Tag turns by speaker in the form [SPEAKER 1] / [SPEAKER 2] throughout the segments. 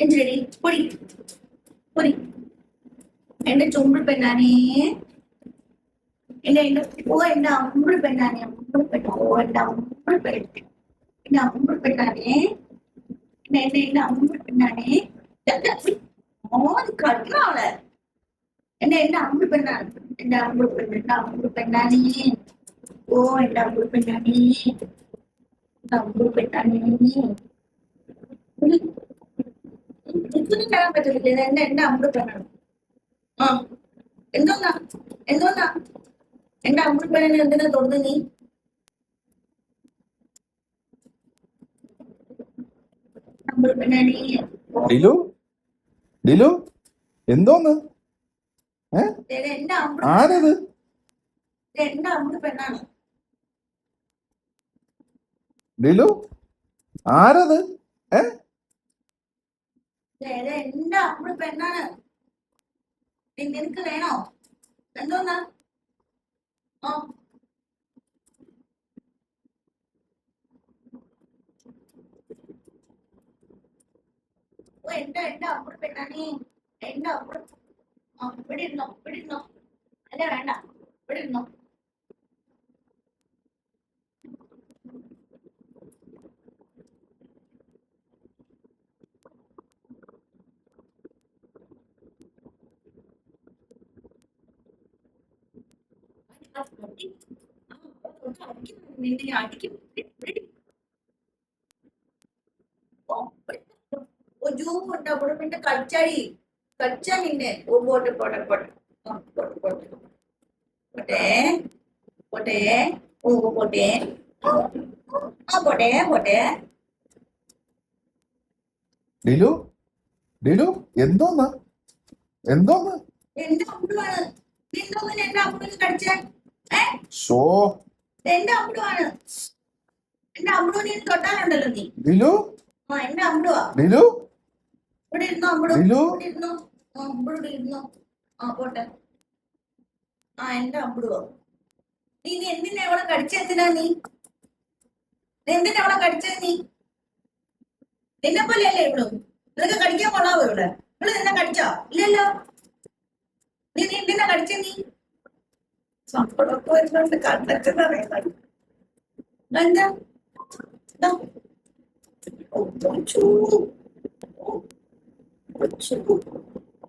[SPEAKER 1] എന്തിനടി പൊടി പൊടി എന്റെ ചുമ്പിൾ പെണ്ണാനേ എന്റെ ഓ എന്റെ അമ്പിൾ പെണ്ണാനെ അമ്പിൾ പെണ്ണ ഓ എന്റെ അമ്പിൾ പെണ്ണ എന്റെ അമ്പിൾ പെണ്ണാനേ എന്റെ അമ്പിൾ പെണ്ണാനേ മോൻ കട്ടാളെ എന്റെ അമ്പിൾ പെണ്ണാണ് എന്റെ അമ്പിൾ പെണ്ണ എന്റെ അമ്പിൾ പെണ്ണാനേ ഓ എന്റെ അമ്പിൾ പെണ്ണാനേ എന്റെ അമ്പിൾ പെണ്ണാനേ ഇതൊന്നും തരാൻ പറ്റില്ല എന്റെ അമ്പിൾ പെണ്ണാണ് ആ എന്തോന്നാ എന്തോന്നാ എന്റെ അമ്പിൾ പെണ്ണിനെ എന്തിനാ തൊടുന്നു നീ അമ്പിൾ പെണ്ണാനേ
[SPEAKER 2] ഡിലു ഡിലു എന്തോന്ന്
[SPEAKER 1] എന്റെ അമ്പിൾ
[SPEAKER 2] ആരത്
[SPEAKER 1] എന്റെ അമ്പിൾ പെണ്ണാണ്
[SPEAKER 2] ഡിലു ആരത്
[SPEAKER 1] എന്റെ അമ്പിൾ പെണ്ണാണ് നിനക്ക് വേണോ എന്തോന്നാ ആ ഓ എന്റെ അമ്പിൾ പെണ്ണാണേ എന്റെ അമ്പിൾ ആ ഇവിടെ ഇരുന്നോ അല്ല വേണ്ട ഇവിടെ ഇരുന്നോ നിന്നെ അടിക്കും ഒരു അവിടെ പിന്നെ കളിച്ചാടി കളിച്ചാ നിന്നെ ഓ പോട്ടെ പോട്ടെ പോട്ടെ പോട്ടെ പോട്ടെ പോട്ടെ പോട്ടെ ഓ പോട്ടെ ആ പോട്ടെ പോട്ടെ
[SPEAKER 2] ഡിലു ഡിലു എന്തോന്ന് എന്തോന്ന്
[SPEAKER 1] എന്റെ അമ്പിളാണ് നിന്നൊന്നും എന്റെ അമ്പിളിന് കടിച്ചേ
[SPEAKER 2] ഷോ
[SPEAKER 1] എന്റെ അമ്പിളുവാണ് എന്റെ അമ്പിളു നീ തൊട്ടാലുണ്ടല്ലോ നീ
[SPEAKER 2] ഡിലു
[SPEAKER 1] ആ എന്റെ അമ്പിളുവാ
[SPEAKER 2] ഡിലു
[SPEAKER 1] ഇവിടെ ഇരുന്നോ അമ്പിളു
[SPEAKER 2] ഡിലു
[SPEAKER 1] ഇവിടെ ഇരുന്നോ ആ അമ്പിളൂടെ ഇരുന്നോ ആ പോട്ടെ ആ എന്റെ അമ്പിളുവാ നീ എന്തിനാ അവളെ കടിച്ചെന്തിനാ നീ എന്തിനാ അവളെ കടിച്ചത് നീ നിന്നെ പോലെയല്ലേ ഇവളും നിനക്ക് കടിക്കാൻ കൊള്ളാവോ ഇവിടെ ഇവള് നിന്നെ കടിച്ചോ ഇല്ലല്ലോ നീ എന്തിനാ കടിച്ചേ നീ സങ്കടമൊക്കെ വരുന്നുണ്ട് കണ്ടിട്ട് പറയുന്നത് എന്താ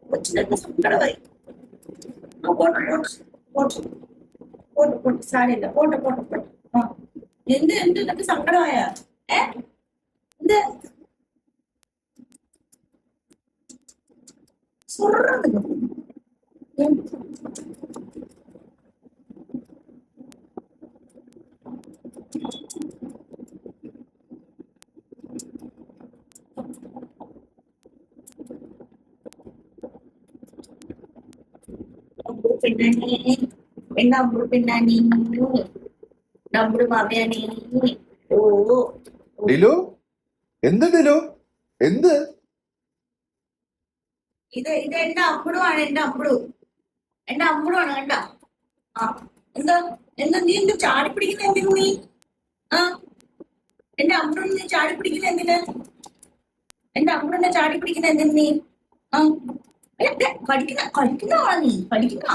[SPEAKER 1] കൊച്ചിനൊക്കെ സങ്കടമായി സാരില്ല പോട്ടെ പോട്ടെ പോട്ടെ ആ എന്ത് നിനക്ക് സങ്കടമായ എന്ത് പിന്നാനി എന്റെ അമ്പിള് പിന്നാനി നമ്മുടെ മാമയാനി ഓ
[SPEAKER 2] ഡിലു എന്ത് ഡിലു എന്ത്
[SPEAKER 1] ഇത് എന്റെ അമ്പിളുമാണ് എന്റെ അമ്പിളുമാണ് കണ്ട ആ എന്താ എന്താ നീ എന്ത് ചാടി പിടിക്കുന്ന എന്തിനു നീ ആ എന്റെ അമ്പിളിനെ നീ ചാടി പിടിക്കുന്ന എന്തിന് എന്റെ അമ്പിളിനെ ചാടി പിടിക്കുന്ന എന്തിനു നീ ആ കളിക്കുന്ന ആളാ നീ കളിക്കുന്ന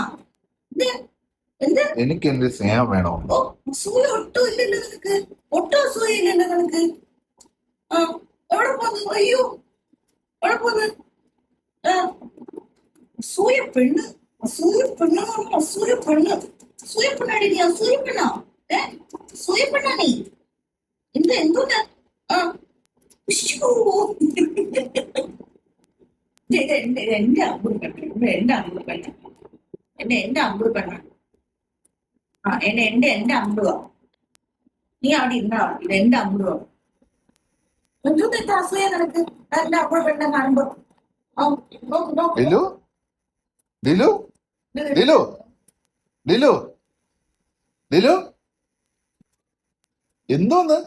[SPEAKER 1] എന്ത്
[SPEAKER 2] എനിക്ക് എന്റെ സ്നേഹം വേണോ
[SPEAKER 1] ഓ അസൂയ ഒട്ടും ഇല്ലല്ലോ നിനക്ക് ഒട്ടും അസൂയ ഇല്ലല്ലോ നിനക്ക് ആ എവിടെ പോന്നു അയ്യോ എവിടെ പോന്നു അസൂയ പെണ്ണ് അസൂയ പെണ്ണാടി നീ അസൂയ പെണ്ണാ അസൂയ പെണ്ണാ നീ എന്തോന്ന് ആ എന്റെ അമ്പൂർ പെണ്ണ എന്റെ അമ്പൂർ പെണ്ണ എന്റെ അമ്പൂർ പെണ്ണ ആ എന്റെ അമ്പുവാ നീ അവിടെ ഇരുന്നാ ഇത് എന്റെ അമ്പുവാ എന്തോന്ന് എന്റെ അസൂയ നിനക്ക് എന്റെ അമ്പൂർ പെണ്ണെ കാണുമ്പോ ആ നോക്ക്
[SPEAKER 2] ഡിലു ഡിലു ഡിലു ഡിലു ഡിലു എന്തോന്ന്